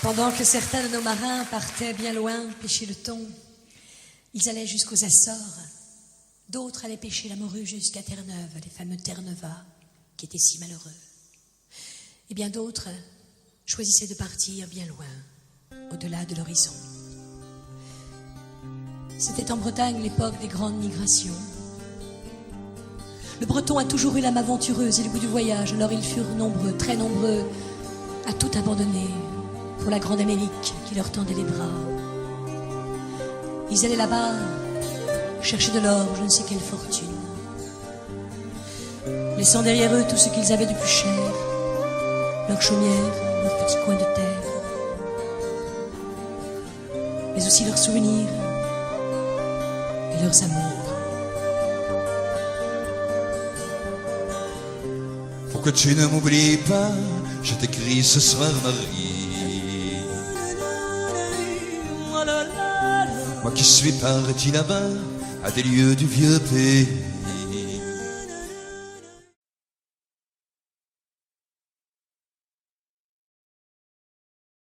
Pendant que certains de nos marins partaient bien loin pêcher le thon, ils allaient jusqu'aux Açores. D'autres allaient pêcher la morue jusqu'à Terre-Neuve, les fameux Terre-Neuvas, qui étaient si malheureux. Et bien d'autres choisissaient de partir bien loin, au-delà de l'horizon. C'était en Bretagne l'époque des grandes migrations. Le Breton a toujours eu l'âme aventureuse et le goût du voyage, alors ils furent nombreux, très nombreux, à tout abandonner pour la grande Amérique qui leur tendait les bras. Ils allaient là-bas chercher de l'or, je ne sais quelle fortune, laissant derrière eux tout ce qu'ils avaient de plus cher, leurs chaumières, leurs petits coins de terre, mais aussi leurs souvenirs et leurs amours. Pour que tu ne m'oublies pas, je t'écris ce soir, Marie. Moi qui suis parti là-bas, à des lieux du vieux pays.